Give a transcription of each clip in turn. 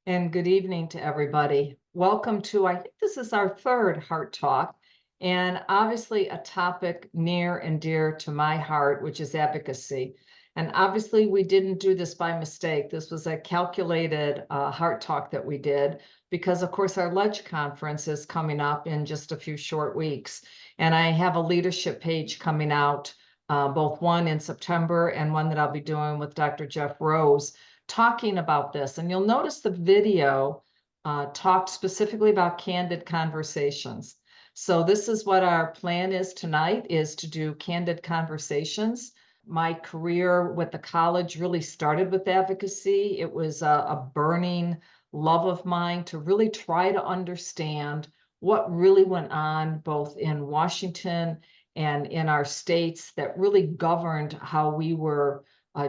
And good evening to everybody. Welcome to, I think this is our third Heart Talk, and obviously a topic near and dear to my heart, which is advocacy. And obviously, we didn't do this by mistake. This was a calculated Heart Talk that we did because, of course, our Ledge Conference is coming up in just a few short weeks. And I have a leadership page coming out, both one in September and one that I'll be doing with Dr. Jeff Rose, talking about this. And you'll notice the video talked specifically about candid conversations. So this is what our plan is tonight, is to do candid conversations. My career with the college really started with advocacy. It was a burning love of mine to really try to understand what really went on both in Washington and in our states that really governed how we were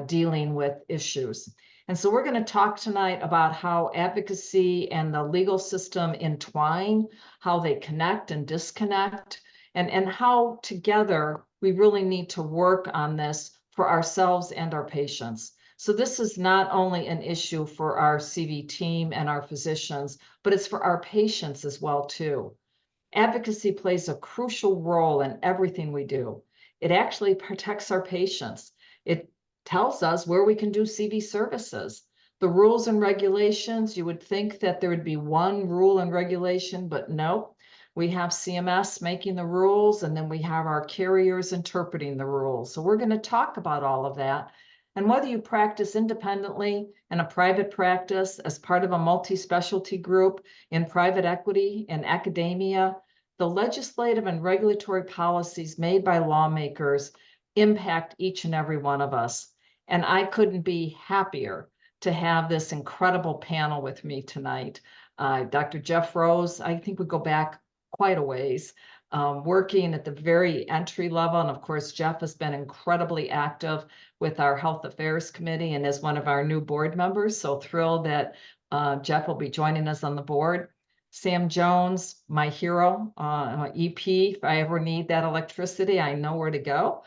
dealing with issues. And so we're going to talk tonight about how advocacy and the legal system entwine, how they connect and disconnect, and how together we really need to work on this for ourselves and our patients. So this is not only an issue for our CV team and our physicians, but it's for our patients as well too. Advocacy plays a crucial role in everything we do. It actually protects our patients. It tells us where we can do CV services. The rules and regulations, you would think that there would be one rule and regulation, but no. We have CMS making the rules, and then we have our carriers interpreting the rules. So we're going to talk about all of that. And whether you practice independently in a private practice, as part of a multi-specialty group, in private equity, in academia, the legislative and regulatory policies made by lawmakers impact each and every one of us. And I couldn't be happier to have this incredible panel with me tonight. Dr. Jeff Rose, I think we go back quite a ways, working at the very entry level. And of course, Jeff has been incredibly active with our Health Affairs Committee and is one of our new board members. So thrilled that Jeff will be joining us on the board. Sam Jones, my hero, EP, if I ever need that electricity, I know where to go.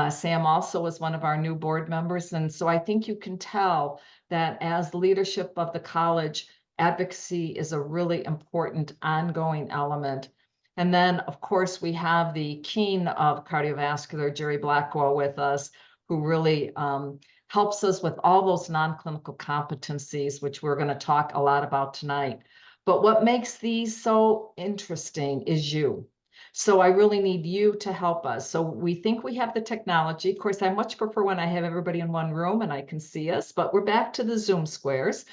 Sam also is one of our new board members. And so I think you can tell that as leadership of the college, advocacy is a really important ongoing element. And then, of course, we have the king of cardiovascular, Jerry Blackwell, with us, who really helps us with all those non-clinical competencies, which we're going to talk a lot about tonight. But what makes these so interesting is you. So I really need you to help us. So we think we have the technology. Of course, I much prefer when I have everybody in one room and I can see us, but we're back to the Zoom squares.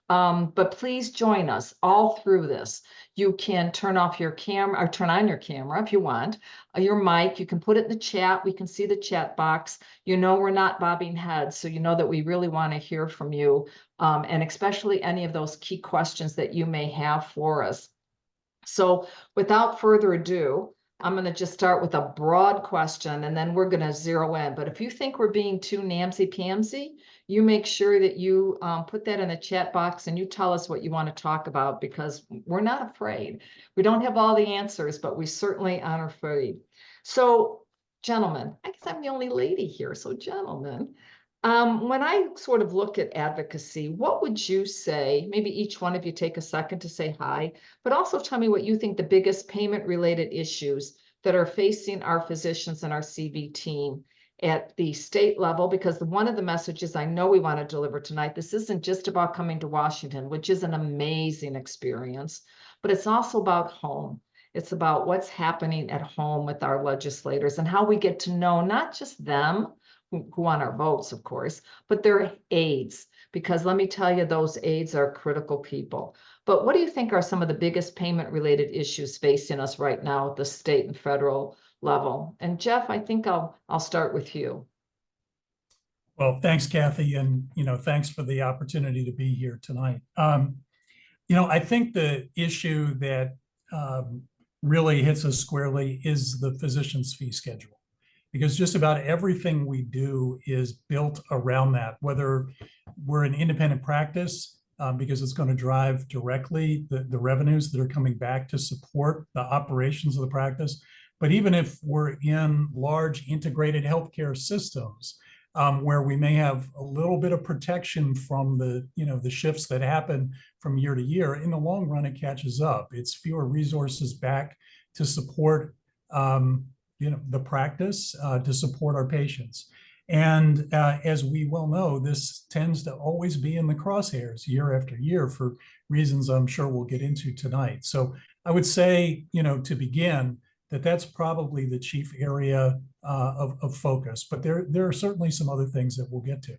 But please join us all through this. You can turn off your camera or turn on your camera if you want, your mic. You can put it in the chat. We can see the chat box. You know, we're not bobbing heads, so you know that we really want to hear from you, and especially any of those key questions that you may have for us. So without further ado, I'm going to just start with a broad question and then we're going to zero in. But if you think we're being too namsy-pamsy, you make sure that you put that in the chat box and you tell us what you want to talk about, because we're not afraid. We don't have all the answers, but we certainly aren't afraid. So, gentlemen, I guess I'm the only lady here. So, gentlemen, when I sort of look at advocacy, what would you say? Maybe each one of you take a second to say hi, but also tell me what you think the biggest payment-related issues that are facing our physicians and our CV team at the state level, because one of the messages I know we want to deliver tonight, this isn't just about coming to Washington, which is an amazing experience, but it's also about home. It's about what's happening at home with our legislators and how we get to know not just them, who want our votes, of course, but their aides, because let me tell you, those aides are critical people. But what do you think are some of the biggest payment-related issues facing us right now at the state and federal level? And Jeff, I think I'll start with you. Well, thanks, Cathie, and thanks for the opportunity to be here tonight. I think the issue that really hits us squarely is the physician's fee schedule, because just about everything we do is built around that, whether we're an independent practice, because it's going to drive directly the revenues that are coming back to support the operations of the practice. But even if we're in large integrated healthcare systems, where we may have a little bit of protection from the shifts that happen from year to year. In the long run, it catches up. It's fewer resources back to support the practice, to support our patients. And as we well know, this tends to always be in the crosshairs year after year for reasons I'm sure we'll get into tonight. So I would say, to begin, that's probably the chief area of focus, but there are certainly some other things that we'll get to.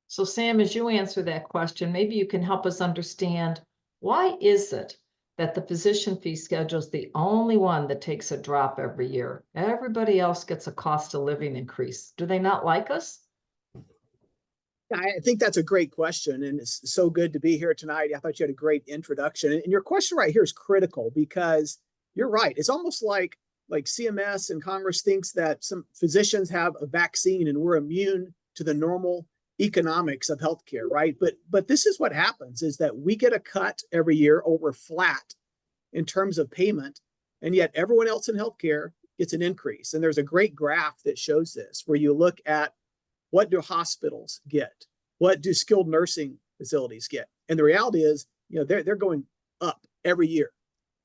So Sam, as you answer that question, maybe you can help us understand, why is it that the physician fee schedule is the only one that takes a drop every year? Everybody else gets a cost of living increase. Do they not like us? I think that's a great question, and it's so good to be here tonight. I thought you had a great introduction, and your question right here is critical because you're right. It's almost like CMS and Congress thinks that some physicians have a vaccine and we're immune to the normal economics of healthcare, right? But this is what happens: is that we get a cut every year, or we're flat in terms of payment, and yet everyone else in healthcare gets an increase. And there's a great graph that shows this, where you look at what do hospitals get, what do skilled nursing facilities get, and the reality is, they're going up every year.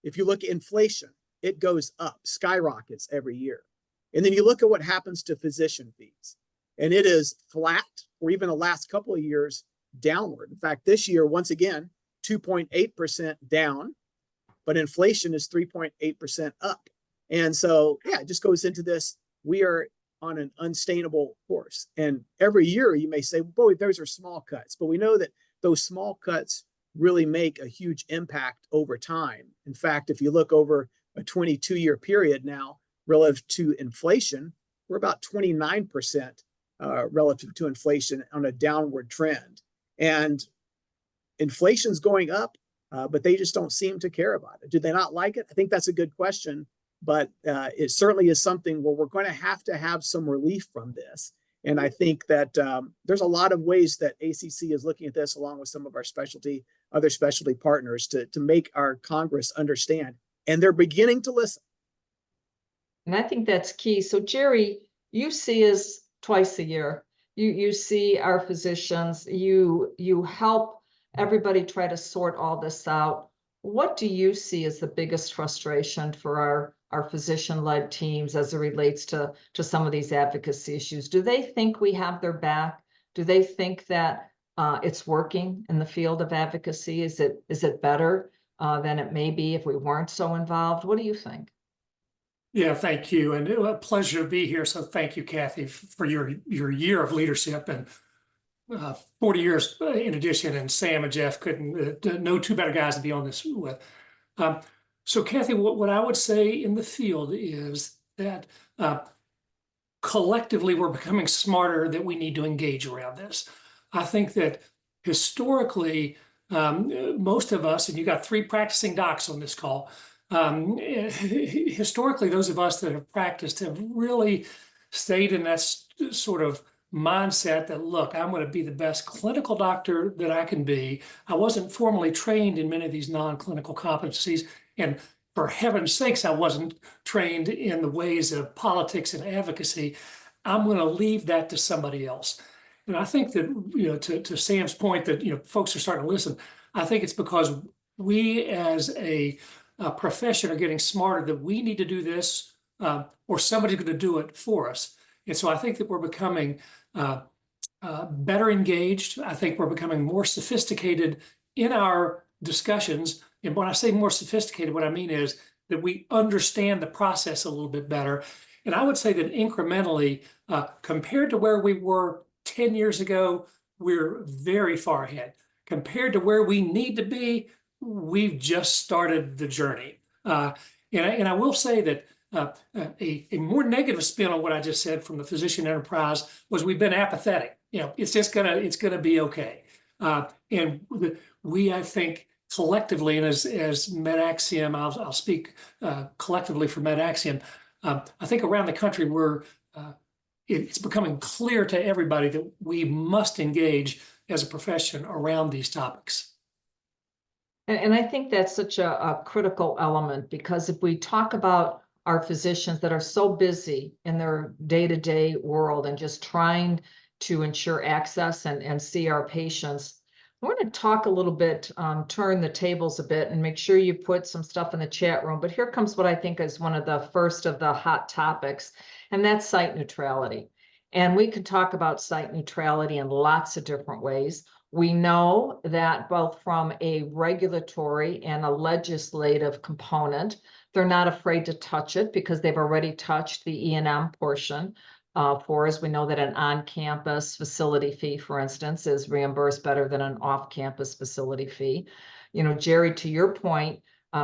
If you look at inflation, it goes up, skyrockets every year. And then you look at what happens to physician fees, and it is flat, or even the last couple of years, downward. In fact, this year, once again, 2.8% down, but inflation is 3.8% up. And so, yeah, it just goes into this: we are on an unsustainable course. And every year you may say, boy, those are small cuts, but we know that those small cuts really make a huge impact over time. In fact, if you look over a 22-year period now, relative to inflation, we're about 29% relative to inflation on a downward trend. And inflation's going up, but they just don't seem to care about it. Do they not like it? I think that's a good question, but it certainly is something where we're going to have some relief from this. And I think that there's a lot of ways that ACC is looking at this, along with some of our other specialty partners, to make our Congress understand. And they're beginning to listen. And I think that's key. So Jerry, you see us twice a year. You see our physicians, you help everybody try to sort all this out. What do you see as the biggest frustration for our physician-led teams as it relates to some of these advocacy issues? Do they think we have their back? Do they think that it's working in the field of advocacy? Is it better than it may be if we weren't so involved? What do you think? Yeah, thank you. And a pleasure to be here. So thank you, Cathie, for your year of leadership and 40 years in addition. And Sam and Jeff couldn't, no two better guys to be on this with. So Cathie, what I would say in the field is that collectively we're becoming smarter, that we need to engage around this. I think that historically, most of us, and you got 3 practicing docs on this call, historically, those of us that have practiced have really stayed in that sort of mindset that, look, I'm going to be the best clinical doctor that I can be. I wasn't formally trained in many of these non-clinical competencies. And for heaven's sakes, I wasn't trained in the ways of politics and advocacy. I'm going to leave that to somebody else. And I think that, to Sam's point that, folks are starting to listen, I think it's because we as a profession are getting smarter that we need to do this, or somebody's going to do it for us. And so I think that we're becoming better engaged. I think we're becoming more sophisticated in our discussions. And when I say more sophisticated, what I mean is that we understand the process a little bit better. And I would say that incrementally, compared to where we were 10 years ago, we're very far ahead. Compared to where we need to be, we've just started the journey. And I will say that a more negative spin on what I just said from the physician enterprise was we've been apathetic. It's gonna be okay. And we, I think, collectively, and as MedAxiom, I'll speak collectively for MedAxiom, I think around the country it's becoming clear to everybody that we must engage as a profession around these topics. And I think that's such a critical element, because if we talk about our physicians that are so busy in their day-to-day world and just trying to ensure access and see our patients. I want to talk a little bit, turn the tables a bit and make sure you put some stuff in the chat room. But here comes what I think is one of the first of the hot topics, and that's site neutrality. And we could talk about site neutrality in lots of different ways. We know that both from a regulatory and a legislative component, they're not afraid to touch it because they've already touched the E&M portion. For us, we know that an on-campus facility fee, for instance, is reimbursed better than an off-campus facility fee. You know, Jerry, to your point,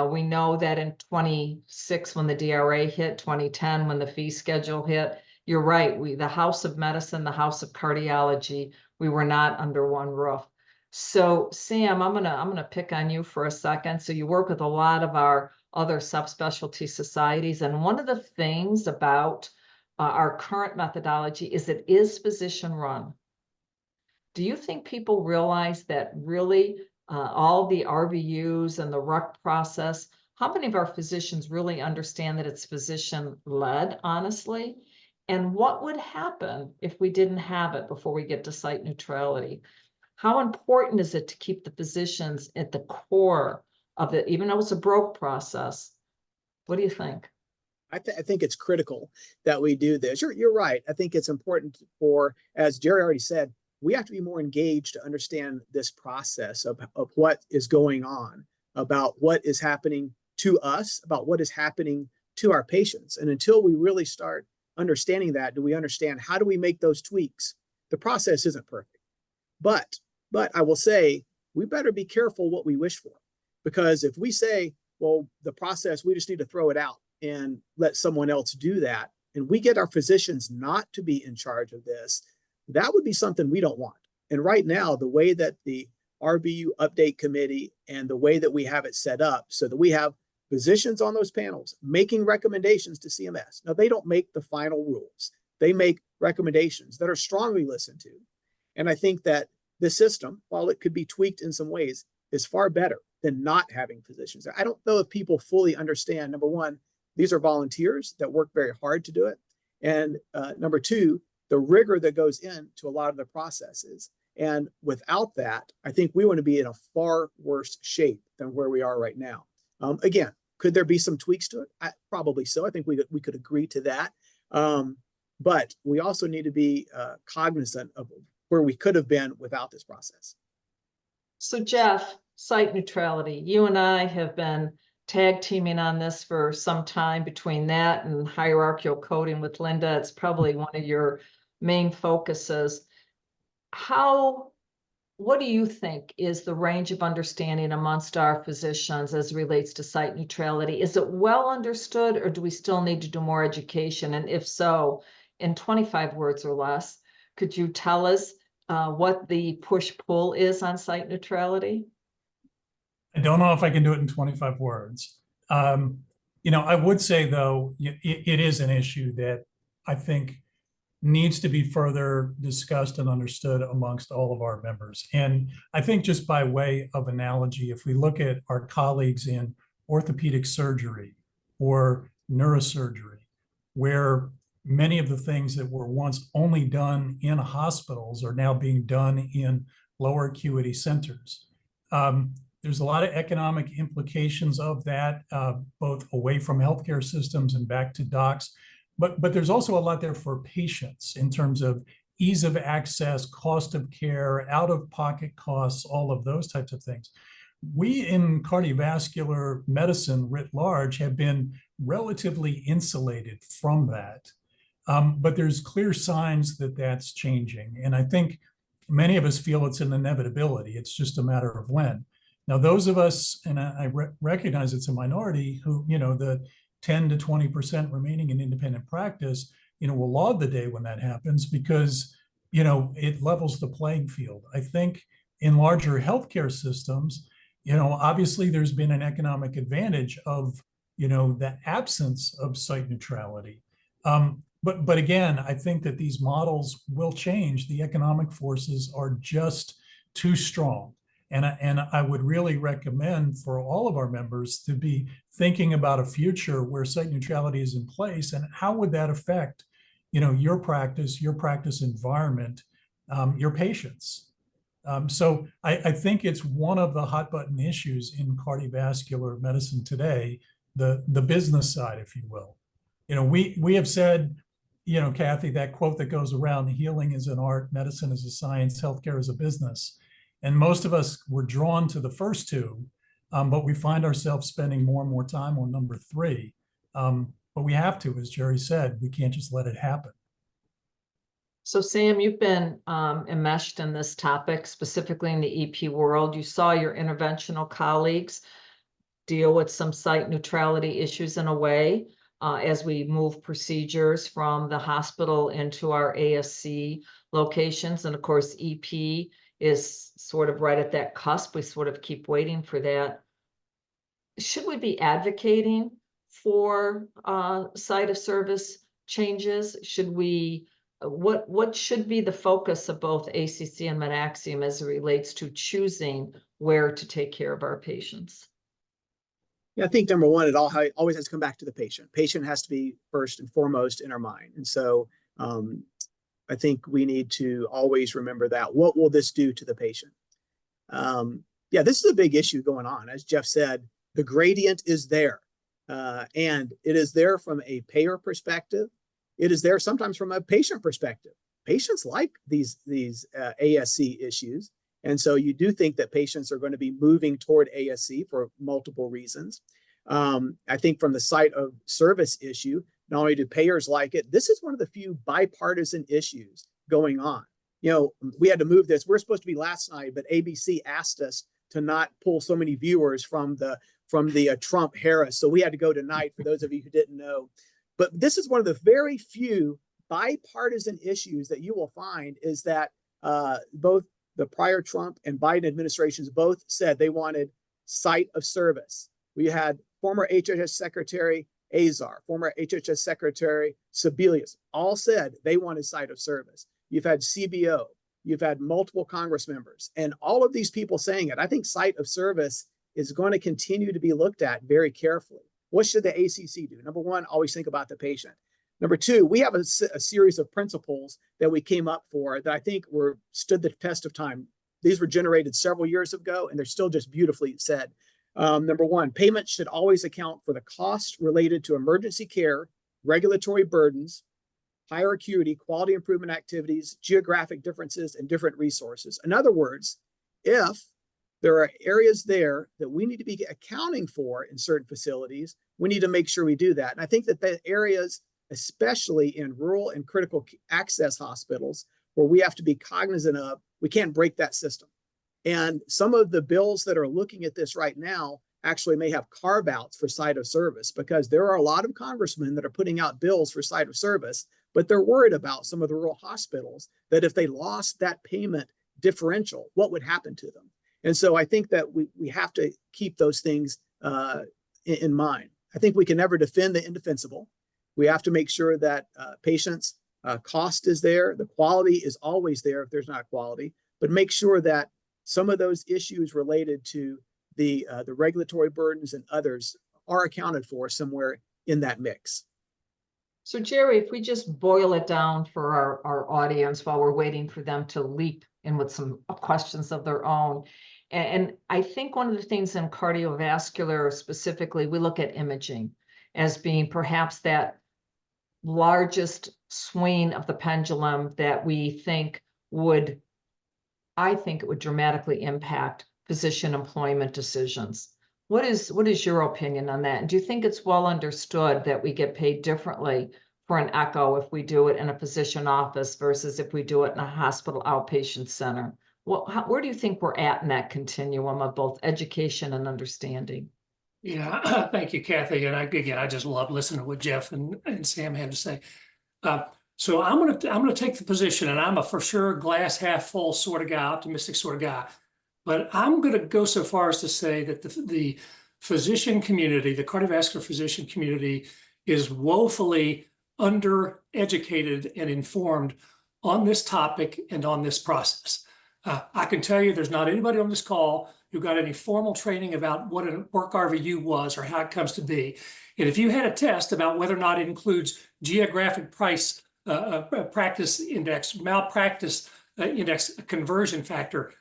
we know that in 26, when the DRA hit, 2010, when the fee schedule hit, you're right, the House of Medicine, the House of Cardiology, we were not under one roof. So Sam, I'm gonna pick on you for a second. So you work with a lot of our other subspecialty societies, and one of the things about our current methodology is it is physician run. Do you think people realize that really all the RVUs and the RUC process, how many of our physicians really understand that it's physician led, honestly? And what would happen if we didn't have it before we get to site neutrality? How important is it to keep the physicians at the core of it, even though it's a broke process? What do you think? I think it's critical that we do this. You're right. I think it's important for, as Jerry already said, we have to be more engaged to understand this process of what is going on, about what is happening to us, about what is happening to our patients. And until we really start understanding that, do we understand how do we make those tweaks? The process isn't perfect. But I will say, we better be careful what we wish for. Because if we say, well, the process, we just need to throw it out and let someone else do that, and we get our physicians not to be in charge of this, that would be something we don't want. And right now, the way that the RVU update committee and the way that we have it set up so that we have physicians on those panels making recommendations to CMS. Now, they don't make the final rules. They make recommendations that are strongly listened to. And I think that the system, while it could be tweaked in some ways, is far better than not having physicians. I don't know if people fully understand, number one, these are volunteers that work very hard to do it. And number two, the rigor that goes into a lot of the processes. And without that, I think we want to be in a far worse shape than where we are right now. Again, could there be some tweaks to it? Probably so. I think we could agree to that. But we also need to be cognizant of where we could have been without this process. So Jeff, site neutrality, you and I have been tag teaming on this for some time. Between that and hierarchical coding with Linda, it's probably one of your main focuses. What do you think is the range of understanding amongst our physicians as relates to site neutrality? Is it well understood, or do we still need to do more education? And if so, in 25 words or less, could you tell us what the push-pull is on site neutrality? I don't know if I can do it in 25 words. I would say, though, it is an issue that I think needs to be further discussed and understood amongst all of our members. And I think, just by way of analogy, if we look at our colleagues in orthopedic surgery or neurosurgery, where many of the things that were once only done in hospitals are now being done in lower acuity centers. There's a lot of economic implications of that, both away from healthcare systems and back to docs. But there's also a lot there for patients in terms of ease of access, cost of care, out-of-pocket costs, all of those types of things. We in cardiovascular medicine writ large have been relatively insulated from that. But there's clear signs that that's changing. And I think many of us feel it's an inevitability. It's just a matter of when. Now, those of us, and I recognize it's a minority, who, the 10 to 20% remaining in independent practice, will laud the day when that happens, because, it levels the playing field. I think in larger healthcare systems, obviously there's been an economic advantage of, the absence of site neutrality. But again, I think that these models will change. The economic forces are just too strong. And I would really recommend for all of our members to be thinking about a future where site neutrality is in place, and how would that affect, your practice environment, your patients. So I think it's one of the hot button issues in cardiovascular medicine today, the business side, if you will. We have said, Cathie, that quote that goes around, healing is an art, medicine is a science, healthcare is a business. And most of us were drawn to the first two, but we find ourselves spending more and more time on number three. But we have to, as Jerry said, we can't just let it happen. So Sam, you've been enmeshed in this topic, specifically in the EP world. You saw your interventional colleagues deal with some site neutrality issues in a way as we move procedures from the hospital into our ASC locations. And of course, EP is sort of right at that cusp. We sort of keep waiting for that. Should we be advocating for site of service changes? Should we, what should be the focus of both ACC and MedAxiom as it relates to choosing where to take care of our patients? Yeah, I think number one, it always has to come back to the patient. Patient has to be first and foremost in our mind. And so I think we need to always remember that. What will this do to the patient? Yeah, this is a big issue going on. As Jeff said, the gradient is there. And it is there from a payer perspective. It is there sometimes from a patient perspective. Patients like these ASC issues. And so you do think that patients are going to be moving toward ASC for multiple reasons. I think from the site of service issue, not only do payers like it, this is one of the few bipartisan issues going on. We had to move this. We're supposed to be last night, but ABC asked us to not pull so many viewers from the Trump-Harris. So we had to go tonight, for those of you who didn't know. But this is one of the very few bipartisan issues that you will find, is that both the prior Trump and Biden administrations both said they wanted site of service. We had former HHS Secretary Azar, former HHS Secretary Sebelius, all said they wanted site of service. You've had CBO, you've had multiple Congress members, and all of these people saying it. I think site of service is going to continue to be looked at very carefully. What should the ACC do? Number one, always think about the patient. Number two, we have a series of principles that we came up for that I think stood the test of time. These were generated several years ago, and they're still just beautifully said. Number one, payment should always account for the cost related to emergency care, regulatory burdens, higher acuity, quality improvement activities, geographic differences, and different resources. In other words, if there are areas there that we need to be accounting for in certain facilities, we need to make sure we do that. And I think that the areas, especially in rural and critical access hospitals, where we have to be cognizant of, we can't break that system. And some of the bills that are looking at this right now actually may have carve-outs for site of service, because there are a lot of congressmen that are putting out bills for site of service, but they're worried about some of the rural hospitals, that if they lost that payment differential, what would happen to them? And so I think that we have to keep those things in mind. I think we can never defend the indefensible. We have to make sure that patients' cost is there. The quality is always there if there's not quality, but make sure that some of those issues related to the regulatory burdens and others are accounted for somewhere in that mix. So Jerry, if we just boil it down for our audience while we're waiting for them to leap in with some questions of their own. And I think one of the things in cardiovascular specifically, we look at imaging as being perhaps that largest swing of the pendulum that we think I think it would dramatically impact physician employment decisions. What is your opinion on that? And do you think it's well understood that we get paid differently for an echo if we do it in a physician office versus if we do it in a hospital outpatient center? Well, where do you think we're at in that continuum of both education and understanding? Yeah, thank you, Cathie. And I just love listening to what Jeff and Sam had to say. So I'm gonna take the position, and I'm a for sure glass half full sort of guy, optimistic sort of guy. But I'm going to go so far as to say that the physician community, the cardiovascular physician community, is woefully undereducated and informed on this topic and on this process. I can tell you there's not anybody on this call who got any formal training about what a work RVU was or how it comes to be. And if you had a test about whether or not it includes geographic price practice index, malpractice index conversion factor,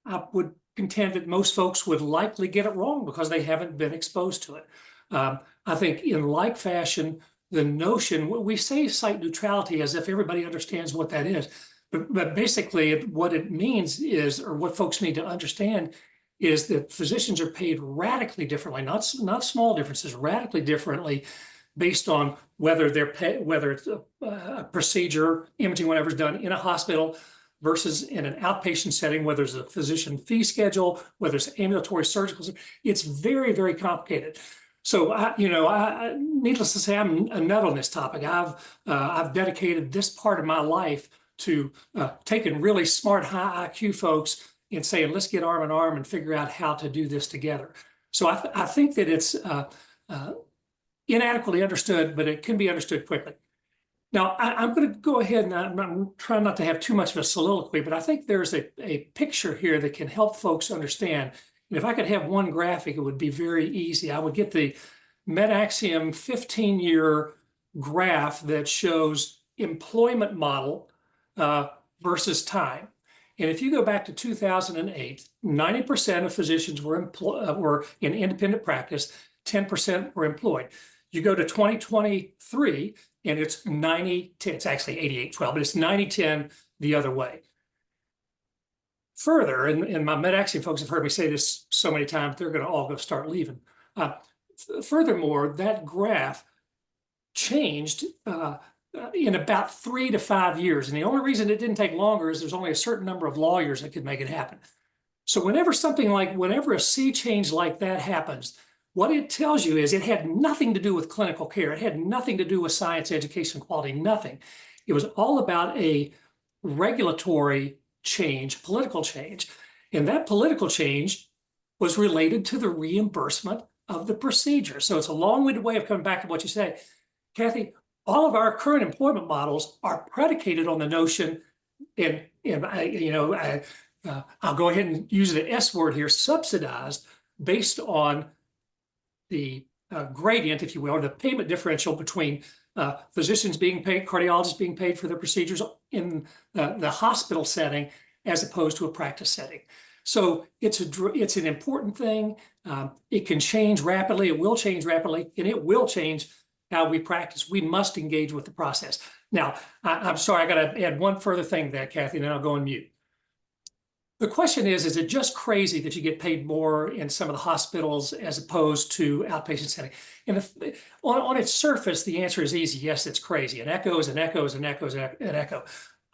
I would contend that most folks would likely get it wrong because they haven't been exposed to it. I think in like fashion, the notion, we say site neutrality as if everybody understands what that is. But basically what it means is, or what folks need to understand is that physicians are paid radically differently, not small differences, radically differently based on whether whether it's a procedure, imaging, whatever's done in a hospital versus in an outpatient setting, whether there's a physician fee schedule, whether it's ambulatory surgical. It's very, very complicated. So, needless to say, I'm a nut on this topic. I've dedicated this part of my life to taking really smart, high IQ folks and saying, let's get arm in arm and figure out how to do this together. So I think that it's inadequately understood, but it can be understood quickly. Now, I'm going to go ahead and I'm trying not to have too much of a soliloquy, but I think there's a picture here that can help folks understand. And if I could have one graphic, it would be very easy. I would get the MedAxiom 15-year graph that shows employment model versus time. And if you go back to 2008, 90% of physicians were in independent practice, 10% were employed. You go to 2023, and it's 90-10. It's actually 88-12, but it's 90-10 the other way. Further, and my MedAxiom folks have heard me say this so many times, they're going to all go start leaving. Furthermore, that graph changed in about 3 to 5 years. And the only reason it didn't take longer is there's only a certain number of lawyers that could make it happen. So whenever a sea change like that happens, what it tells you is it had nothing to do with clinical care. It had nothing to do with science, education, quality, nothing. It was all about a regulatory change, political change. And that political change was related to the reimbursement of the procedure. So it's a long-winded way of coming back to what you say. Cathie, all of our current employment models are predicated on the notion, I'll go ahead and use the S word here, subsidized, based on the gradient, if you will, or the payment differential between physicians being paid, cardiologists being paid for their procedures in the hospital setting as opposed to a practice setting. So it's an important thing. It can change rapidly. It will change rapidly, and it will change how we practice. We must engage with the process. Now, I'm sorry, I got to add one further thing to that, Cathie, and then I'll go on mute. The question is it just crazy that you get paid more in some of the hospitals as opposed to outpatient setting? And on its surface, the answer is easy. Yes, it's crazy. An echo is an echo is an echo is an echo.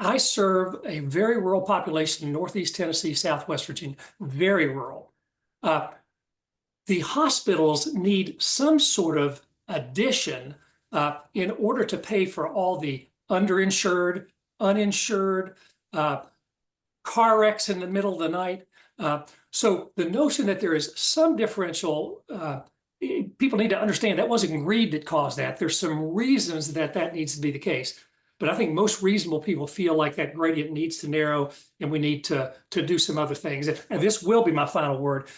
I serve a very rural population in Northeast Tennessee, Southwest Virginia, very rural. The hospitals need some sort of addition in order to pay for all the underinsured, uninsured, car wrecks in the middle of the night. So the notion that there is some differential, people need to understand that wasn't greed that caused that. There's some reasons that needs to be the case. But I think most reasonable people feel like that gradient needs to narrow and we need to do some other things. And this will be my final word.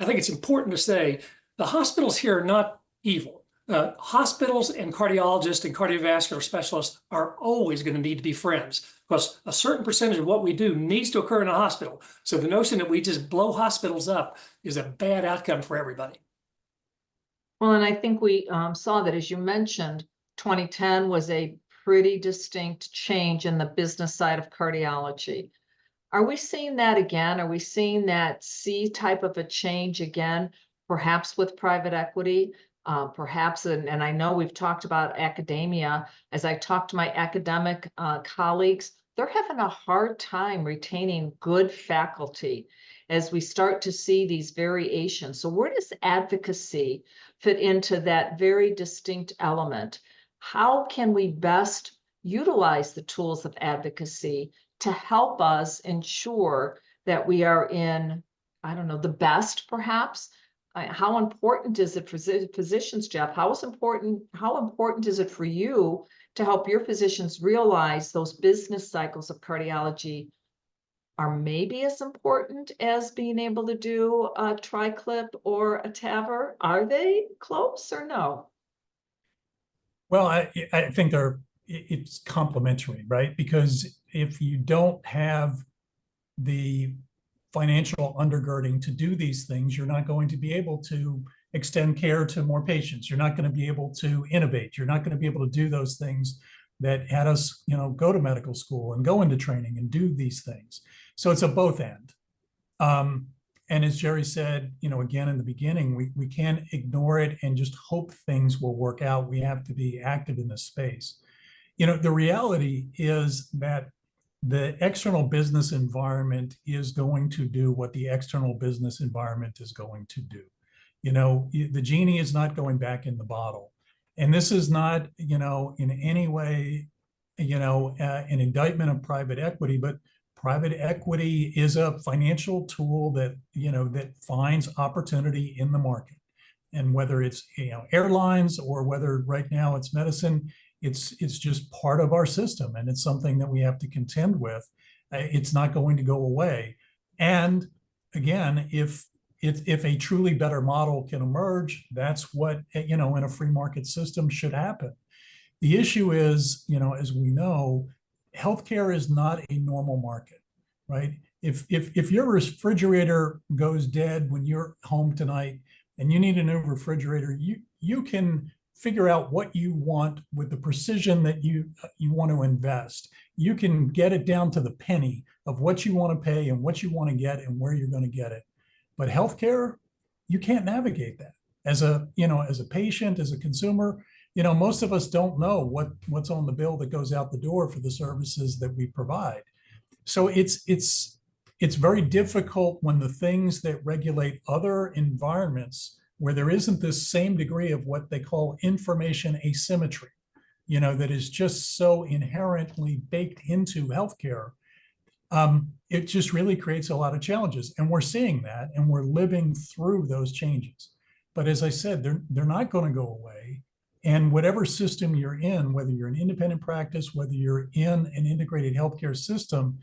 I think it's important to say the hospitals here are not evil. Hospitals and cardiologists and cardiovascular specialists are always going to need to be friends because a certain percentage of what we do needs to occur in a hospital. So the notion that we just blow hospitals up is a bad outcome for everybody. Well, and I think we saw that, as you mentioned, 2010 was a pretty distinct change in the business side of cardiology. Are we seeing that again? Are we seeing that C type of a change again, perhaps with private equity? Perhaps, and I know we've talked about academia. As I talk to my academic colleagues, they're having a hard time retaining good faculty as we start to see these variations. So where does advocacy fit into that very distinct element? How can we best utilize the tools of advocacy to help us ensure that we are in, I don't know, the best perhaps? How important is it for physicians, Jeff? How important is it for you to help your physicians realize those business cycles of cardiology are maybe as important as being able to do a tri-clip or a TAVR? Are they close or no? Well, I think it's complementary, right? Because if you don't have the financial undergirding to do these things, you're not going to be able to extend care to more patients. You're not going to be able to innovate. You're not going to be able to do those things that had us, go to medical school and go into training and do these things. So it's a both end. And as Jerry said, again, in the beginning, we can't ignore it and just hope things will work out. We have to be active in this space. The reality is that the external business environment is going to do what the external business environment is going to do. The genie is not going back in the bottle. And this is not, in any way, an indictment of private equity, but private equity is a financial tool that, that finds opportunity in the market. And whether it's, airlines or whether right now it's medicine, it's just part of our system, and it's something that we have to contend with. It's not going to go away. And again, if a truly better model can emerge, that's what, in a free market system should happen. The issue is, as we know, healthcare is not a normal market, right? If your refrigerator goes dead when you're home tonight and you need a new refrigerator, you can figure out what you want with the precision that you want to invest. You can get it down to the penny of what you want to pay and what you want to get and where you're going to get it. But healthcare, you can't navigate that. As a patient, as a consumer, most of us don't know what's on the bill that goes out the door for the services that we provide. So it's very difficult when the things that regulate other environments where there isn't this same degree of what they call information asymmetry, that is just so inherently baked into healthcare. It just really creates a lot of challenges. And we're seeing that, and we're living through those changes. But as I said, they're not going to go away. And whatever system you're in, whether you're an independent practice, whether you're in an integrated healthcare system,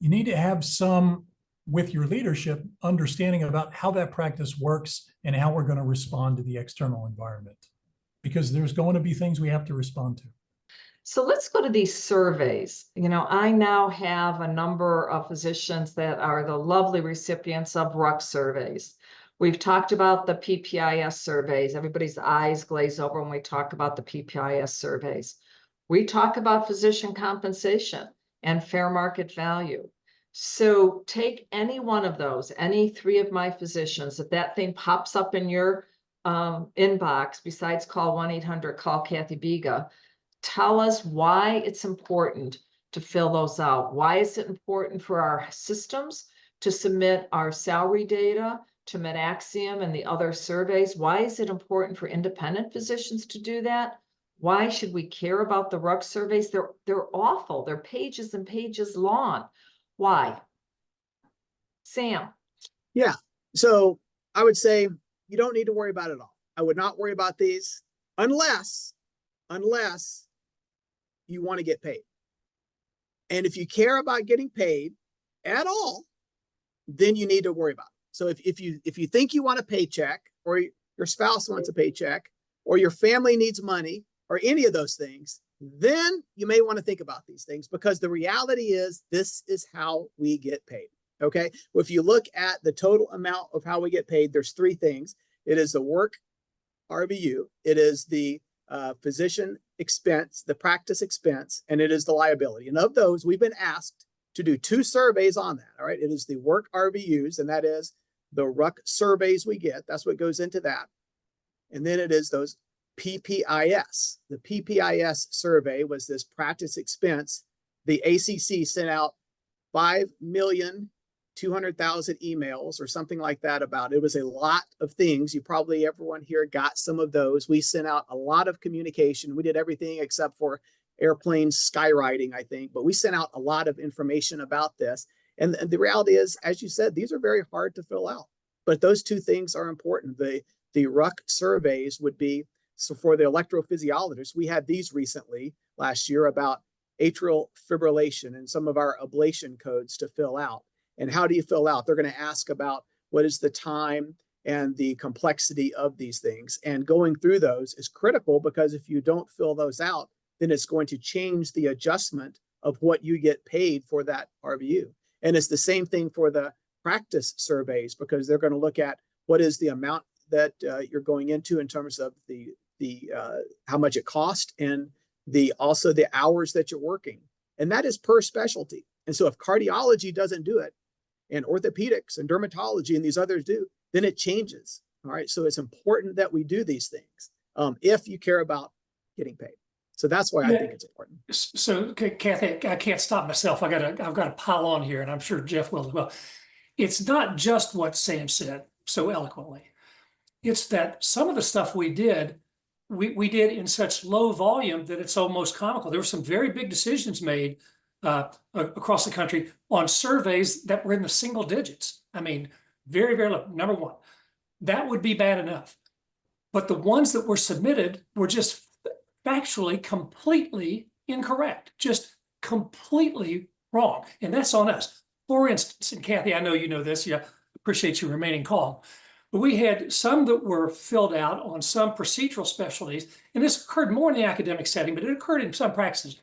you need to have some, with your leadership, understanding about how that practice works and how we're going to respond to the external environment, because there's going to be things we have to respond to. So let's go to these surveys. I now have a number of physicians that are the lovely recipients of RUC surveys. We've talked about the PPIS surveys. Everybody's eyes glaze over when we talk about the PPIS surveys. We talk about physician compensation and fair market value. So take any one of those, any three of my physicians, if that thing pops up in your inbox, besides call 1-800, call Cathie Biga, tell us why it's important to fill those out. Why is it important for our systems to submit our salary data to MedAxiom and the other surveys? Why is it important for independent physicians to do that? Why should we care about the RUC surveys? They're awful. They're pages and pages long. Why? Sam. Yeah. So I would say you don't need to worry about it all. I would not worry about these unless you want to get paid. And if you care about getting paid at all, then you need to worry about it. So if you think you want a paycheck, or your spouse wants a paycheck, or your family needs money, or any of those things, then you may want to think about these things, because the reality is this is how we get paid. Okay. Well, if you look at the total amount of how we get paid, there's three things. It is the work RVU, it is the physician expense, the practice expense, and it is the liability. And of those, we've been asked to do two surveys on that. All right. It is the work RVUs, and that is the RUC surveys we get. That's what goes into that. And then it is those PPIS. The PPIS survey was this practice expense. The ACC sent out 5,200,000 emails or something like that about it. It was a lot of things. You probably, everyone here got some of those. We sent out a lot of communication. We did everything except for airplane skywriting, I think, but we sent out a lot of information about this. And the reality is, as you said, these are very hard to fill out, but those two things are important. The RUC surveys would be, so for the electrophysiologists, we had these recently last year about atrial fibrillation and some of our ablation codes to fill out. And how do you fill out? They're going to ask about what is the time and the complexity of these things. And going through those is critical, because if you don't fill those out, then it's going to change the adjustment of what you get paid for that RVU. And it's the same thing for the practice surveys, because they're going to look at what is the amount that you're going into in terms of the how much it costs, and also the hours that you're working. And that is per specialty. And so if cardiology doesn't do it, and orthopedics and dermatology and these others do, then it changes. All right. So it's important that we do these things if you care about getting paid. So that's why I think it's important. So, Cathie, I can't stop myself. I've got to pile on here, and I'm sure Jeff will as well. It's not just what Sam said so eloquently. It's that some of the stuff we did in such low volume that it's almost comical. There were some very big decisions made across the country on surveys that were in the single digits. I mean, very, very low. Number one, that would be bad enough. But the ones that were submitted were just factually completely incorrect, just completely wrong. And that's on us. For instance, and Cathie, I know you know this, yeah, appreciate you remaining calm. But we had some that were filled out on some procedural specialties, and this occurred more in the academic setting, but it occurred in some practices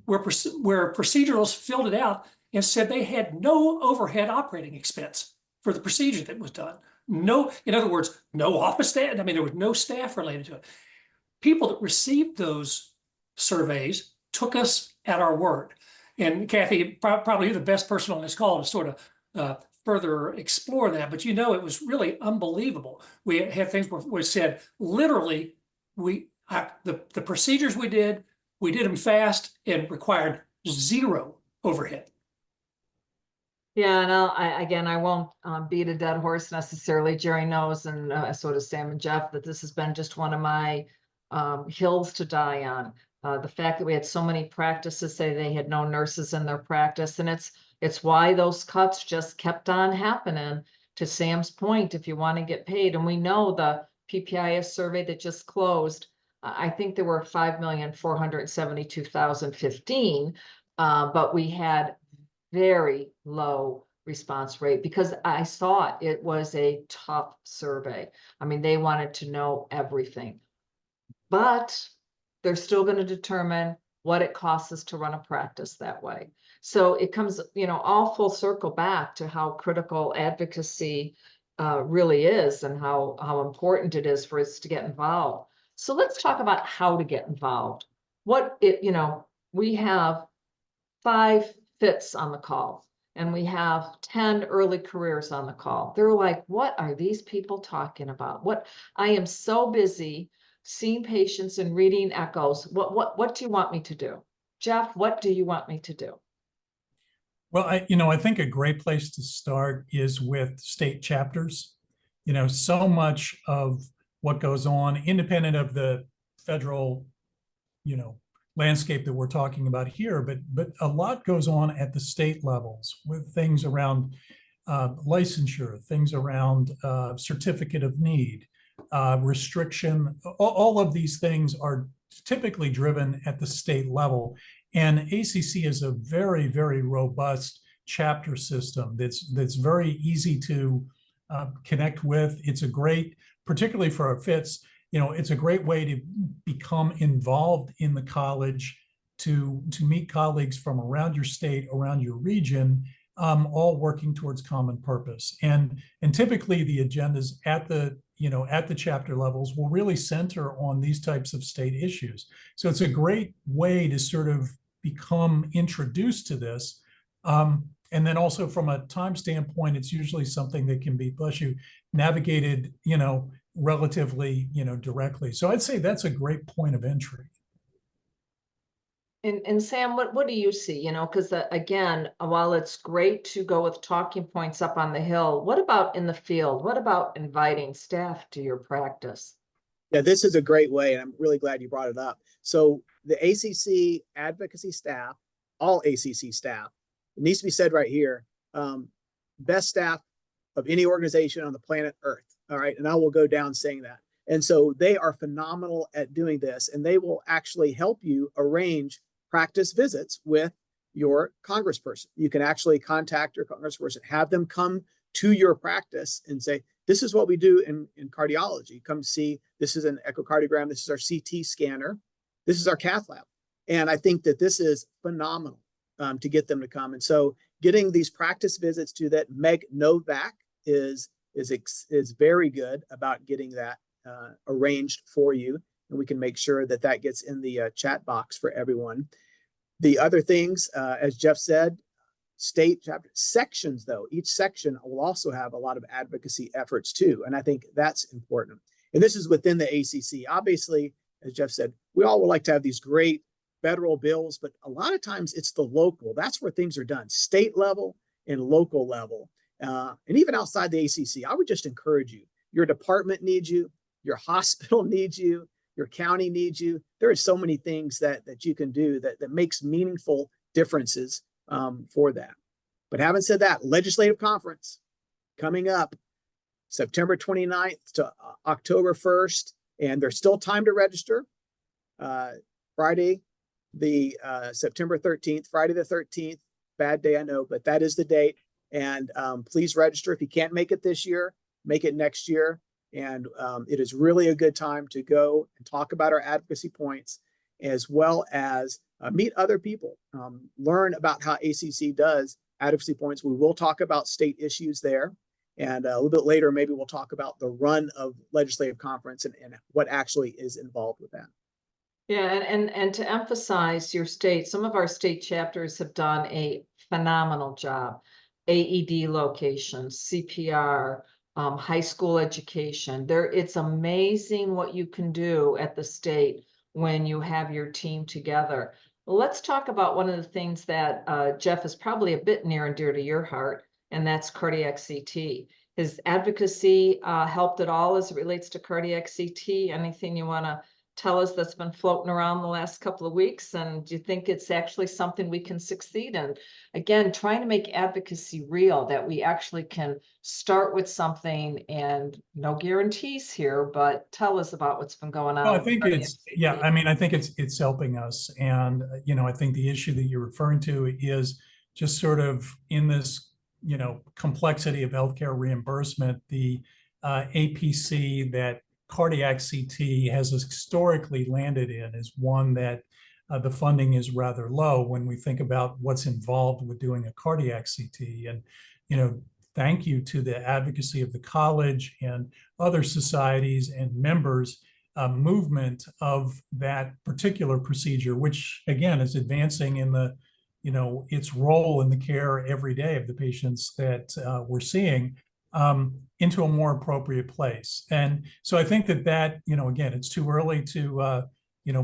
where procedurals filled it out and said they had no overhead operating expense for the procedure that was done. No, in other words, no office staff. I mean, there was no staff related to it. People that received those surveys took us at our word. And Cathie, probably you're the best person on this call to sort of further explore that. But it was really unbelievable. We had things where we said, literally, the procedures we did them fast and required zero overhead. Yeah, and I won't beat a dead horse necessarily. Jerry knows, and so does Sam and Jeff, that this has been just one of my hills to die on. The fact that we had so many practices say they had no nurses in their practice, and it's why those cuts just kept on happening. To Sam's point, if you want to get paid, and we know the PPIS survey that just closed, I think there were 5,472,015, but we had very low response rate because I saw it was a tough survey. I mean, they wanted to know everything, but they're still going to determine what it costs us to run a practice that way. So it comes, all full circle back to how critical advocacy really is, and how important it is for us to get involved. So let's talk about how to get involved. We have 5 FITs on the call, and we have 10 early careers on the call. They're like, what are these people talking about? I am so busy seeing patients and reading echoes. What do you want me to do? Jeff, what do you want me to do? Well, I think a great place to start is with state chapters. So much of what goes on, independent of the federal, landscape that we're talking about here, but a lot goes on at the state levels with things around licensure, things around certificate of need, restriction. All of these things are typically driven at the state level. And ACC is a very, very robust chapter system that's very easy to connect with. It's a great, particularly for our FITs, it's a great way to become involved in the college, to meet colleagues from around your state, around your region, all working towards common purpose. And typically the agendas at the chapter levels will really center on these types of state issues. So it's a great way to sort of become introduced to this. And then also from a time standpoint, it's usually something that can be, bless you, navigated, relatively, directly. So I'd say that's a great point of entry. And Sam, what do you see? Because again, while it's great to go with talking points up on the hill, what about in the field? What about inviting staff to your practice? Yeah, this is a great way, and I'm really glad you brought it up. So the ACC advocacy staff, all ACC staff, it needs to be said right here, best staff of any organization on the planet Earth. All right. And I will go down saying that. And so they are phenomenal at doing this, and they will actually help you arrange practice visits with your congressperson. You can actually contact your congressperson, have them come to your practice and say, this is what we do in cardiology. Come see, this is an echocardiogram, this is our CT scanner, this is our cath lab. And I think that this is phenomenal to get them to come. And so getting these practice visits to that, Meg Novak is very good about getting that arranged for you. And we can make sure that that gets in the chat box for everyone. The other things, as Jeff said, state chapter sections, though, each section will also have a lot of advocacy efforts too. And I think that's important. And this is within the ACC. Obviously, as Jeff said, we all would like to have these great federal bills, but a lot of times it's the local. That's where things are done, state level and local level. And even outside the ACC, I would just encourage you. Your department needs you. Your hospital needs you. Your county needs you. There are so many things that you can do that makes meaningful differences for that. But having said that, legislative conference coming up September 29th to October 1st, and there's still time to register. Friday, the September 13th, Friday the 13th, bad day, I know, but that is the date. And please register. If you can't make it this year, make it next year. And it is really a good time to go and talk about our advocacy points, as well as meet other people, learn about how ACC does advocacy points. We will talk about state issues there. And a little bit later, maybe we'll talk about the run of legislative conference and what actually is involved with that. Yeah, and to emphasize your state, some of our state chapters have done a phenomenal job. AED locations, CPR, high school education. It's amazing what you can do at the state when you have your team together. Well, let's talk about one of the things that Jeff is probably a bit near and dear to your heart, and that's cardiac CT. Has advocacy helped at all as it relates to cardiac CT? Anything you want to tell us that's been floating around the last couple of weeks? And do you think it's actually something we can succeed in? Again, trying to make advocacy real, that we actually can start with something, and no guarantees here, but tell us about what's been going on. Well, I think I think it's helping us. And, I think the issue that you're referring to is just sort of in this, complexity of healthcare reimbursement, the APC that cardiac CT has historically landed in is one that the funding is rather low when we think about what's involved with doing a cardiac CT. And, thank you to the advocacy of the college and other societies and members movement of that particular procedure, which again is advancing in the, its role in the care every day of the patients that we're seeing into a more appropriate place. And so I think that, again, it's too early to,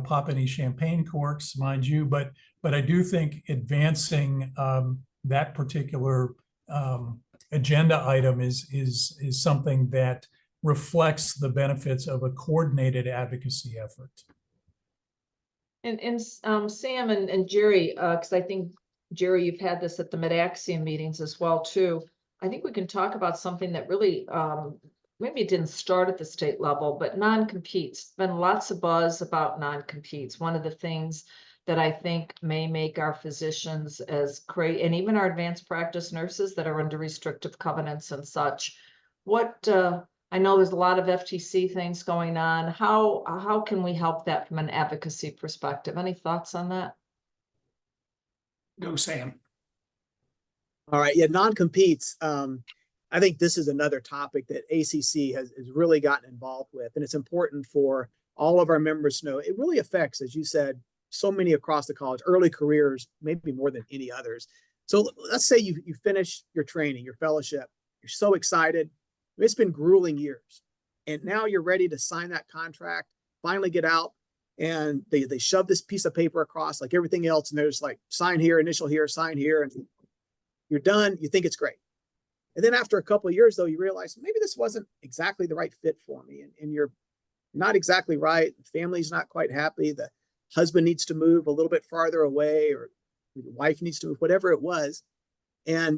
pop any champagne corks, mind you, but I do think advancing that particular agenda item is something that reflects the benefits of a coordinated advocacy effort. And Sam and Jerry, because I think, Jerry, you've had this at the Mid-Axiom meetings as well, too. I think we can talk about something that really, maybe it didn't start at the state level, but non-competes. Been lots of buzz about non-competes. One of the things that I think may make our physicians and even our advanced practice nurses that are under restrictive covenants and such. I know there's a lot of FTC things going on. How can we help that from an advocacy perspective? Any thoughts on that? Go, Sam. All right. Yeah, non-competes. I think this is another topic that ACC has really gotten involved with. And it's important for all of our members to know it really affects, as you said, so many across the college, early careers, maybe more than any others. So let's say you finish your training, your fellowship. You're so excited. It's been grueling years. And now you're ready to sign that contract, finally get out. And they shove this piece of paper across like everything else. And there's like sign here, initial here, sign here. And you're done. You think it's great. And then after a couple of years, though, you realize maybe this wasn't exactly the right fit for me. And you're not exactly right. The family's not quite happy. The husband needs to move a little bit farther away, or your wife needs to move, whatever it was. And,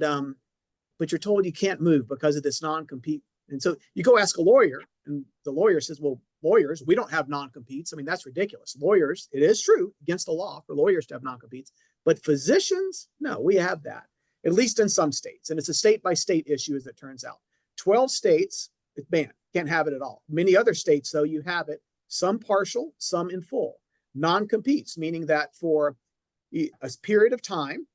but you're told you can't move because of this non-compete. And so you go ask a lawyer, and the lawyer says, well, lawyers, we don't have non-competes. I mean, that's ridiculous. Lawyers, it is true against the law for lawyers to have non-competes, But physicians, no, we have that, at least in some states. And it's a state by state issue, as it turns out. 12 states, it's banned, can't have it at all. Many other states, though, you have it, some partial, some in full. Non-competes, meaning that for a period of time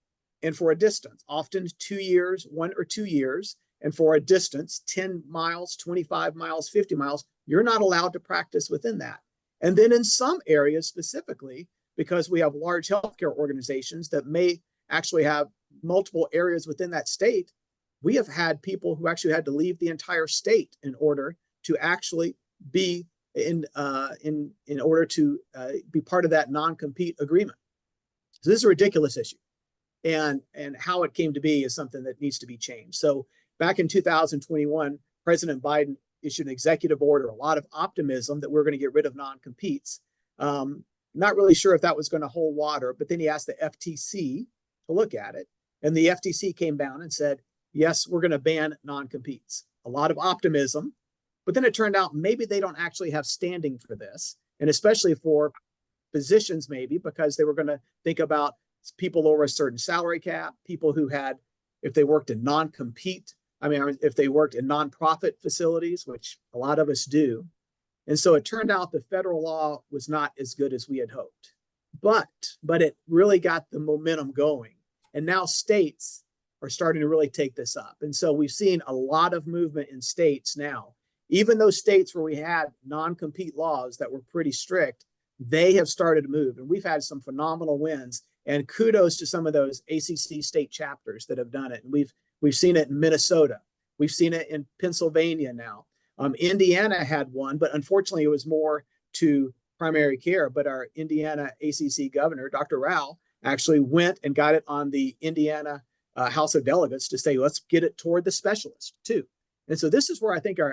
and for a distance, often 2 years, 1 or 2 years, and for a distance, 10 miles, 25 miles, 50 miles, you're not allowed to practice within that. And then in some areas specifically, because we have large healthcare organizations that may actually have multiple areas within that state, we have had people who actually had to leave the entire state in order to actually be in order to be part of that non-compete agreement. So this is a ridiculous issue. And how it came to be is something that needs to be changed. So back in 2021, President Biden issued an executive order, a lot of optimism that we're going to get rid of non-competes. Not really sure if that was going to hold water, but then he asked the FTC to look at it. And the FTC came down and said, yes, we're going to ban non-competes. A lot of optimism, but then it turned out maybe they don't actually have standing for this. And especially for physicians, maybe because they were going to think about people over a certain salary cap, people who had, if they worked in non-compete, if they worked in nonprofit facilities, which a lot of us do. And so it turned out the federal law was not as good as we had hoped, but it really got the momentum going. And now states are starting to really take this up. And so we've seen a lot of movement in states now, even those states where we had non-compete laws that were pretty strict, they have started to move. And we've had some phenomenal wins, and kudos to some of those ACC state chapters that have done it. And we've seen it in Minnesota. We've seen it in Pennsylvania now. Indiana had one, but unfortunately it was more to primary care. But our Indiana ACC governor, Dr. Rao, actually went and got it on the Indiana House of Delegates to say, let's get it toward the specialist too. And so this is where I think how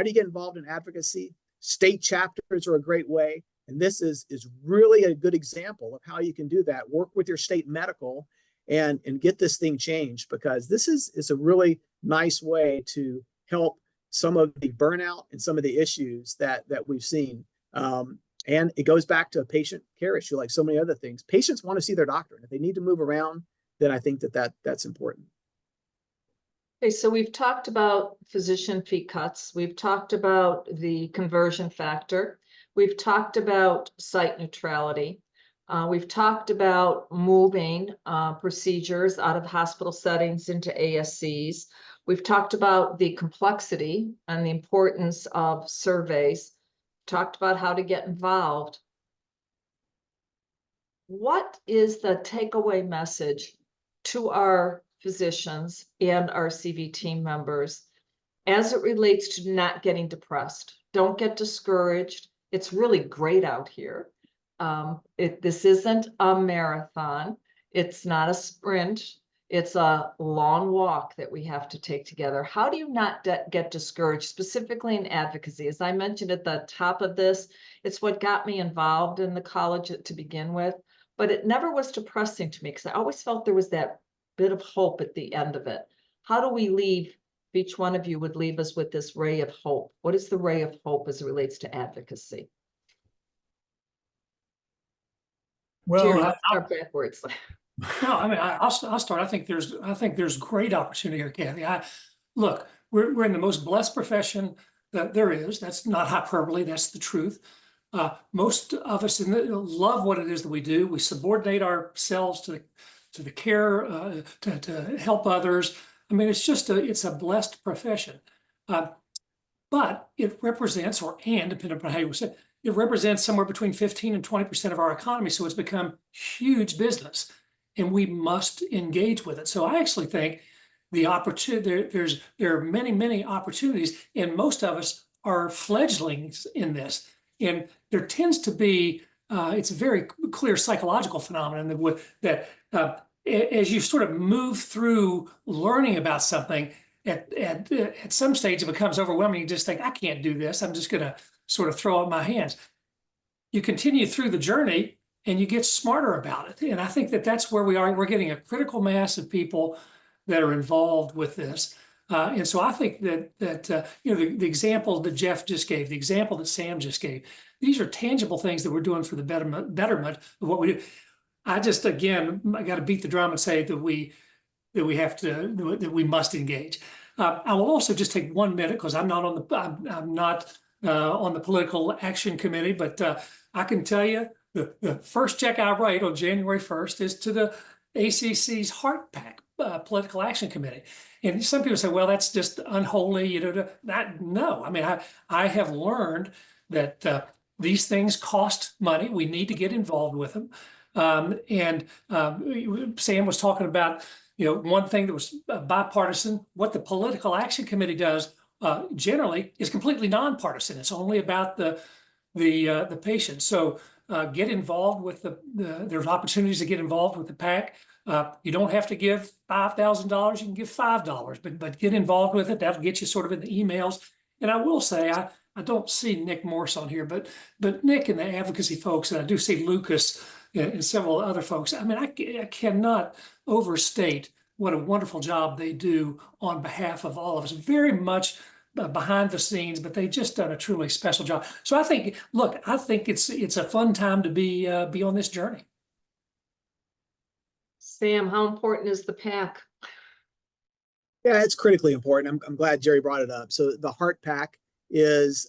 do you get involved in advocacy? State chapters are a great way. And this is really a good example of how you can do that. Work with your state medical and get this thing changed, because this is a really nice way to help some of the burnout and some of the issues that we've seen. And it goes back to a patient care issue, like so many other things. Patients want to see their doctor. And if they need to move around, then I think that's important. Okay, so we've talked about physician fee cuts. We've talked about the conversion factor. We've talked about site neutrality. We've talked about moving procedures out of hospital settings into ASCs. We've talked about the complexity and the importance of surveys. Talked about how to get involved. What is the takeaway message to our physicians and our CV team members as it relates to not getting depressed? Don't get discouraged. It's really great out here. This isn't a marathon. It's not a sprint. It's a long walk that we have to take together. How do you not get discouraged, specifically in advocacy? As I mentioned at the top of this, it's what got me involved in the college to begin with, but it never was depressing to me because I always felt there was that bit of hope at the end of it. How do we leave? Each one of you would leave us with this ray of hope. What is the ray of hope as it relates to advocacy? Well, Jerry, let's start backwards. No, I'll start. I think there's great opportunity here, Cathie. Look, we're in the most blessed profession that there is. That's not hyperbole. That's the truth. Most of us love what it is that we do. We subordinate ourselves to the care to help others. It's a blessed profession. But it represents, depending upon how you say it represents somewhere between 15 and 20% of our economy. So it's become huge business, and we must engage with it. So I actually think the opportunity there are many opportunities, and most of us are fledglings in this. And there tends to be it's a very clear psychological phenomenon that as you sort of move through learning about something, at some stage it becomes overwhelming. You just think, I can't do this. I'm just going to sort of throw up my hands. You continue through the journey and you get smarter about it. And I think that's where we are. We're getting a critical mass of people that are involved with this. And so I think that the example that Jeff just gave, the example that Sam just gave, these are tangible things that we're doing for the betterment of what we do. I just, again, I got to beat the drum and say that we must engage. I will also just take 1 minute because I'm not on the political action committee, but I can tell you the first check I write on January 1st is to the ACC's HeartTalk political action committee. And some people say, well, that's just unholy, no. I mean, I have learned that these things cost money. We need to get involved with them. Sam was talking about, one thing that was bipartisan. What the political action committee does generally is completely nonpartisan. It's only about the patient. So get involved with there's opportunities to get involved with the PAC. You don't have to give $5,000. You can give $5, but get involved with it. That'll get you sort of in the emails. And I will say, I don't see Nick Morse on here, but Nick and the advocacy folks, and I do see Lucas and several other folks. I mean, I cannot overstate what a wonderful job they do on behalf of all of us. Very much behind the scenes, but they've just done a truly special job. So I think it's a fun time to be on this journey. Sam, how important is the PAC? Yeah, it's critically important. I'm glad Jerry brought it up. So the HeartPAC is,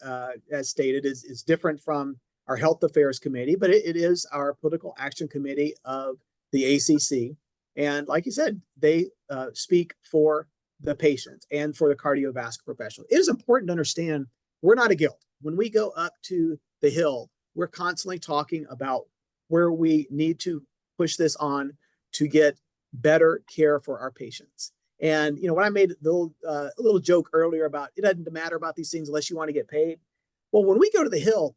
as stated, is different from our Health Affairs Committee, but it is our political action committee of the ACC. And like you said, they speak for the patients and for the cardiovascular professional. It is important to understand we're not a guild. When we go up to the Hill, we're constantly talking about where we need to push this on to get better care for our patients. And when I made a little joke earlier about it doesn't matter about these things unless you want to get paid. Well, when we go to the Hill,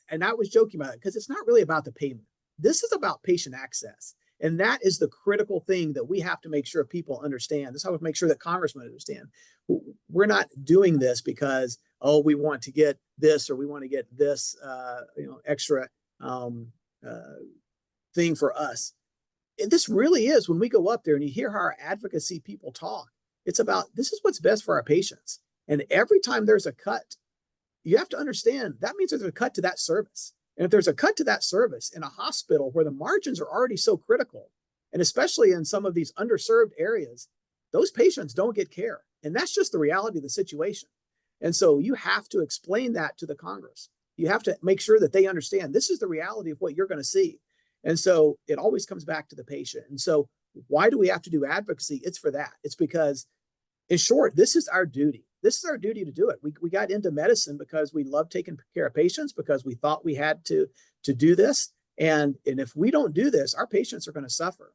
and I was joking about it because it's not really about the payment. This is about patient access. And that is the critical thing that we have to make sure people understand. This is how we make sure that congressmen understand. We're not doing this because, we want to get this or we want to get this, extra thing for us. This really is, when we go up there and you hear how our advocacy people talk, it's about, this is what's best for our patients. And every time there's a cut, you have to understand that means there's a cut to that service. And if there's a cut to that service in a hospital where the margins are already so critical, and especially in some of these underserved areas, those patients don't get care. And that's just the reality of the situation. And so you have to explain that to the Congress. You have to make sure that they understand this is the reality of what you're going to see. And so it always comes back to the patient. And so why do we have to do advocacy? It's for that. It's because, in short, this is our duty. This is our duty to do it. We got into medicine because we love taking care of patients, because we thought we had to do this. And if we don't do this, our patients are going to suffer.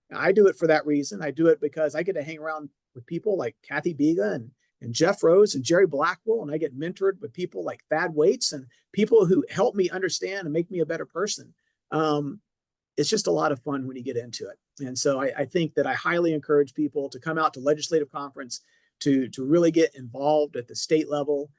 Now, I do it for that reason. I do it because I get to hang around with people like Cathie and Jeff Rose and Jerry Blackwell, and I get mentored with people like Thad Waits and people who help me understand and make me a better person. It's just a lot of fun when you get into it. And so I think that I highly encourage people to come out to legislative conference to really get involved at the state level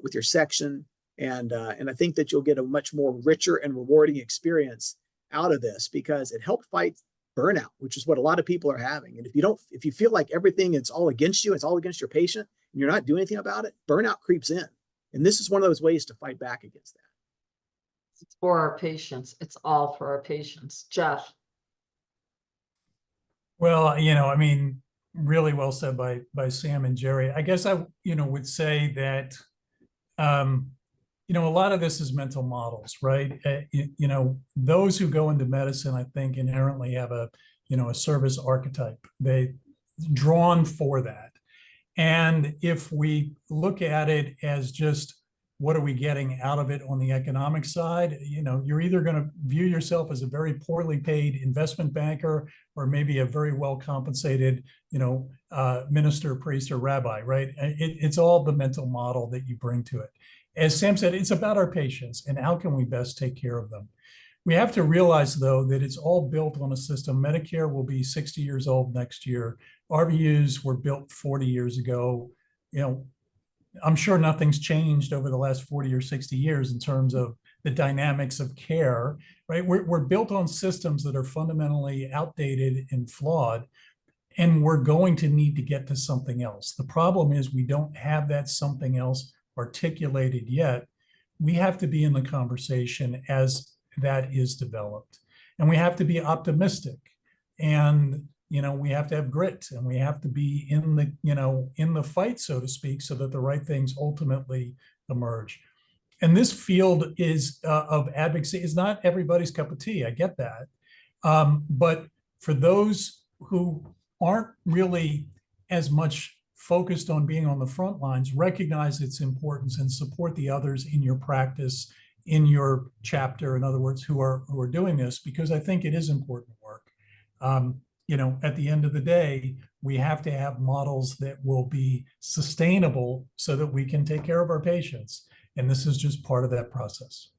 with your section. And I think that you'll get a much more richer and rewarding experience out of this, because it helped fight burnout, which is what a lot of people are having. And if you feel like everything is all against you, it's all against your patient, and you're not doing anything about it, burnout creeps in. And this is one of those ways to fight back against that. It's for our patients. It's all for our patients. Jeff. Well, I mean, really well said by Sam and Jerry. I guess I, would say that, a lot of this is mental models, right? Those who go into medicine, I think, inherently have a service archetype. They drawn for that. And if we look at it as just, what are we getting out of it on the economic side? You're either going to view yourself as a very poorly paid investment banker, or maybe a very well compensated, minister, priest, or rabbi, right? It's all the mental model that you bring to it. As Sam said, it's about our patients and how can we best take care of them. We have to realize, though, that it's all built on a system. Medicare will be 60 years old next year. RVUs were built 40 years ago. I'm sure nothing's changed over the last 40 or 60 years in terms of the dynamics of care, right? We're built on systems that are fundamentally outdated and flawed, and we're going to need to get to something else. The problem is we don't have that something else articulated yet. We have to be in the conversation as that is developed. And we have to be optimistic, and we have to have grit, and we have to be in the fight, so to speak, so that the right things ultimately emerge. And this field of advocacy is not everybody's cup of tea. I get that. But for those who aren't really as much focused on being on the front lines, recognize its importance and support the others in your practice, in your chapter, in other words, who are doing this, because I think it is important work. At the end of the day, we have to have models that will be sustainable so that we can take care of our patients. And this is just part of that process.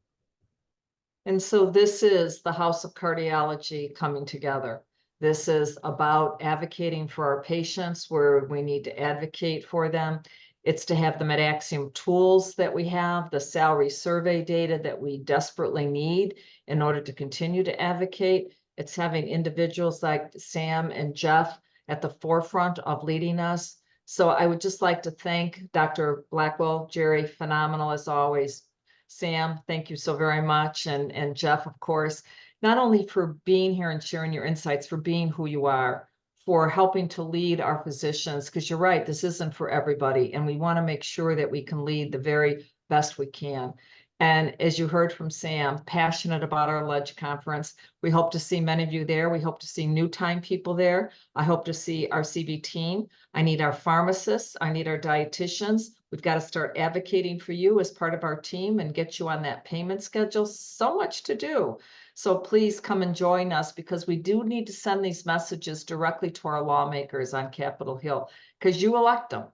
And so this is the House of Cardiology coming together. This is about advocating for our patients where we need to advocate for them. It's to have the MedAxiom tools that we have, the salary survey data that we desperately need in order to continue to advocate. It's having individuals like Sam and Jeff at the forefront of leading us. So I would just like to thank Dr. Blackwell. Jerry, phenomenal as always. Sam, thank you so very much. And Jeff, of course, not only for being here and sharing your insights, for being who you are, for helping to lead our physicians, because you're right, this isn't for everybody. And we want to make sure that we can lead the very best we can. And as you heard from Sam, passionate about our Ledge Conference. We hope to see many of you there. We hope to see new time people there. I hope to see our CV team. I need our pharmacists. I need our dietitians. We've got to start advocating for you as part of our team and get you on that payment schedule. So much to do. So please come and join us, because we do need to send these messages directly to our lawmakers on Capitol Hill, because you elect them.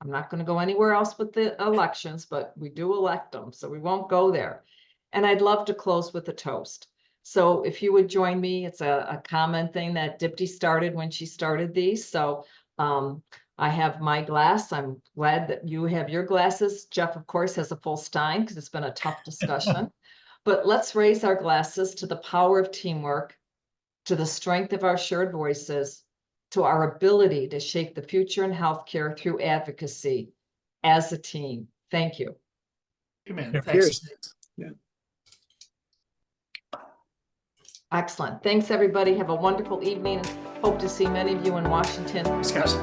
I'm not going to go anywhere else with the elections, but we do elect them, so we won't go there. And I'd love to close with a toast. So if you would join me, it's a common thing that Dipti started when she started these. So I have my glass. I'm glad that you have your glasses. Jeff, of course, has a full stein because it's been a tough discussion. But let's raise our glasses to the power of teamwork, to the strength of our shared voices, to our ability to shape the future in healthcare through advocacy as a team. Thank you. Amen. Yeah. Thanks. Yeah. Excellent. Thanks, everybody. Have a wonderful evening. Hope to see many of you in Washington. Discuss.